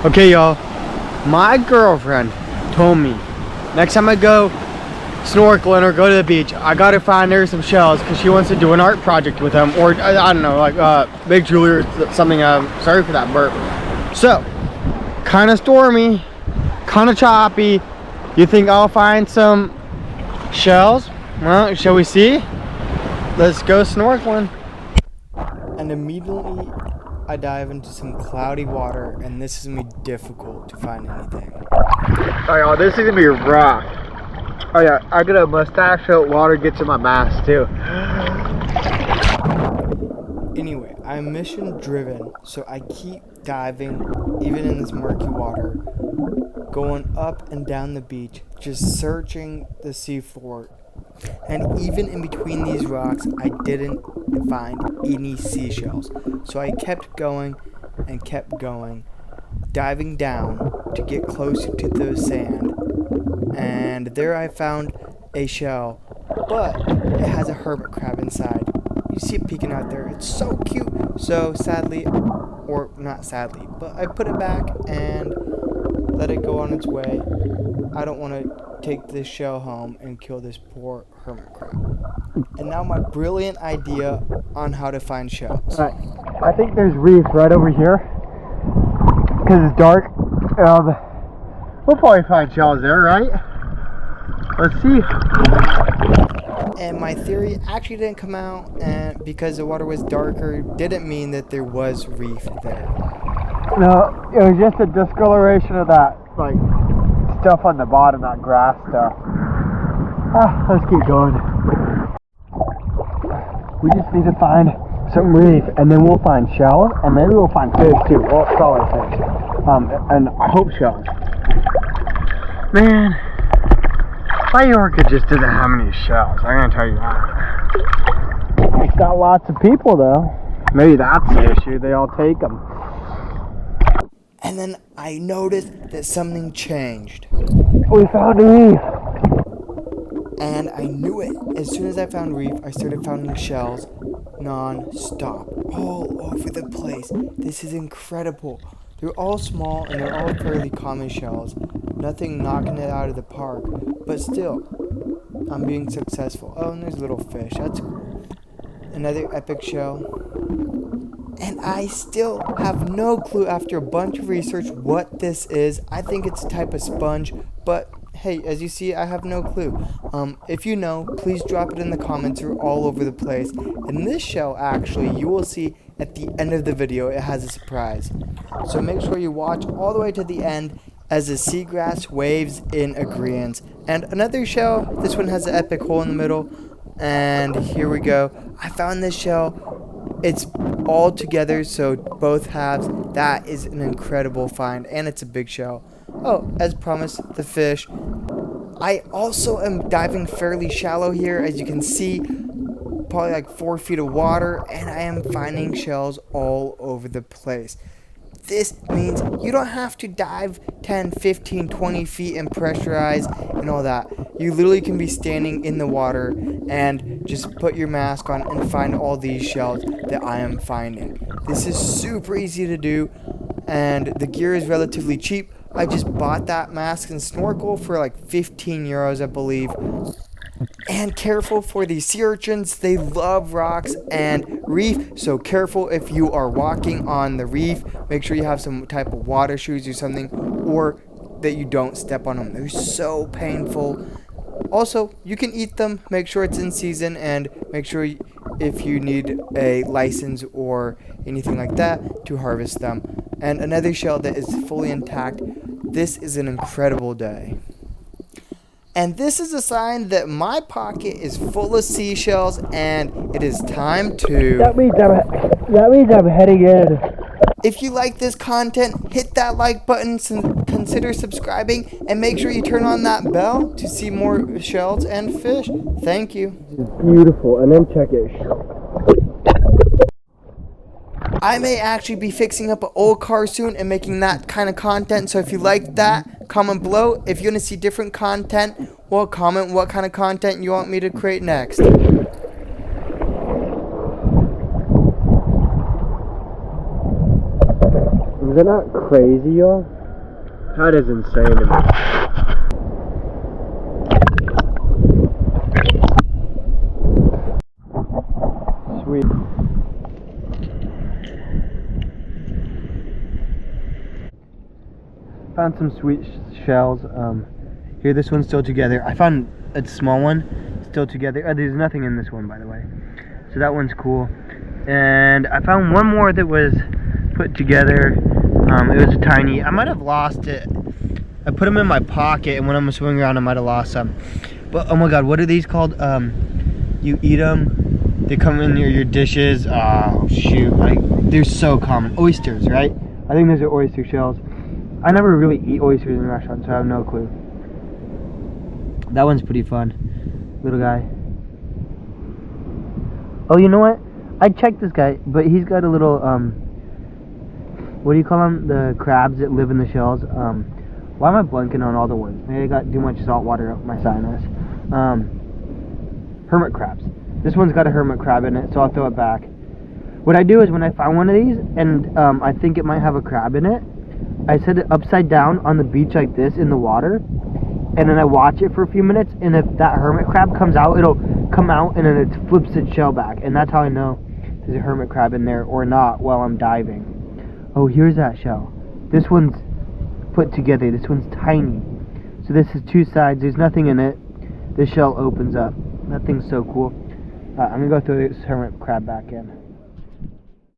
Okay, y'all. My girlfriend told me next time I go snorkeling or go to the beach, I gotta find her some shells because she wants to do an art project with them, or I don't know, like big jewelry or something. Sorry for that burp. So, kind of stormy, kind of choppy. You think I'll find some shells? Well, shall we see? Let's go snorkeling. And immediately I dive into some cloudy water, and this is gonna be difficult to find anything. Oh yeah, this is gonna be rough. Oh yeah, I got a mustache so water gets in my mask too. Anyway, I'm mission driven, so I keep diving, even in this murky water, going up and down the beach, just searching the seafloor. And even in between these rocks, I didn't find any seashells. So I kept going and kept going, diving down to get closer to the sand. And there I found a shell, but it has a hermit crab inside. You see it peeking out there. It's so cute. So sadly, or not sadly, but I put it back and let it go on its way. I don't want to take this shell home and kill this poor hermit crab. And now my brilliant idea on how to find shells. All right. I think there's reef right over here because it's dark. We'll probably find shells there, right? Let's see. And my theory actually didn't come out, and because the water was darker, didn't mean that there was reef there. No, it was just a discoloration of that, like, stuff on the bottom, that grass stuff. Let's keep going. We just need to find some reef, and then we'll find shells, and maybe we'll find fish too. Well, solid fish. And I hope shells. Man, Mallorca just doesn't have any shells. I'm gonna tell you that. It's got lots of people though. Maybe that's the issue. They all take them. And then I noticed that something changed. We found a reef. And I knew it. As soon as I found reef, I started finding shells non-stop, all over the place. This is incredible. They're all small and they're all fairly common shells. Nothing knocking it out of the park, but still, I'm being successful. Oh, and there's a little fish. That's cool. Another epic shell. And I still have no clue after a bunch of research what this is. I think it's a type of sponge, but hey, as you see, I have no clue. If you know, please drop it in the comments. We're all over the place. And this shell, actually, you will see at the end of the video, it has a surprise. So make sure you watch all the way to the end as the seagrass waves in agreement. And another shell, this one has an epic hole in the middle. And here we go. I found this shell. It's all together, so both halves. That is an incredible find, and it's a big shell. Oh, as promised, the fish. I also am diving fairly shallow here, as you can see, probably like 4 feet of water, and I am finding shells all over the place. This means you don't have to dive 10, 15, 20 feet and pressurize and all that. You literally can be standing in the water and just put your mask on and find all these shells that I am finding. This is super easy to do, and the gear is relatively cheap. I just bought that mask and snorkel for like 15 euros, I believe. And careful for these sea urchins. They love rocks and reef, so careful if you are walking on the reef. Make sure you have some type of water shoes or something, or that you don't step on them. They're so painful. Also, you can eat them. Make sure it's in season, and make sure if you need a license or anything like that to harvest them. And another shell that is fully intact. This is an incredible day. And this is a sign that my pocket is full of seashells, and it is time to... That means I'm heading in. If you like this content, hit that like button, consider subscribing, and make sure you turn on that bell to see more shells and fish. Thank you. This is beautiful, and then check it. I may actually be fixing up an old car soon and making that kind of content, so if you like that, comment below. If you want to see different content, well, comment what kind of content you want me to create next. Is that not crazy, y'all? That is insane to me. Sweet. Found some sweet shells. Here, this one's still together. I found a small one still together. There's nothing in this one, by the way. So that one's cool. And I found one more that was put together. It was tiny. I might have lost it. I put them in my pocket, and when I'm swimming around, I might have lost some. But oh my god, what are these called? You eat them. They come in your dishes. Oh shoot, they're so common. Oysters, right? I think those are oyster shells. I never really eat oysters in restaurants, so I have no clue. That one's pretty fun. Little guy. Oh, you know what? I checked this guy, but he's got a little, what do you call them? The crabs that live in the shells. Why am I blanking on all the words? Maybe I got too much salt water up my sinus. Hermit crabs. This one's got a hermit crab in it, so I'll throw it back. What I do is when I find one of these, and I think it might have a crab in it, I set it upside down on the beach like this in the water, and then I watch it for a few minutes, and if that hermit crab comes out, it'll come out and then it flips its shell back, and that's how I know there's a hermit crab in there or not while I'm diving. Oh, here's that shell. This one's put together. This one's tiny. So this is two sides. There's nothing in it. The shell opens up. That thing's so cool. I'm gonna go throw this hermit crab back in.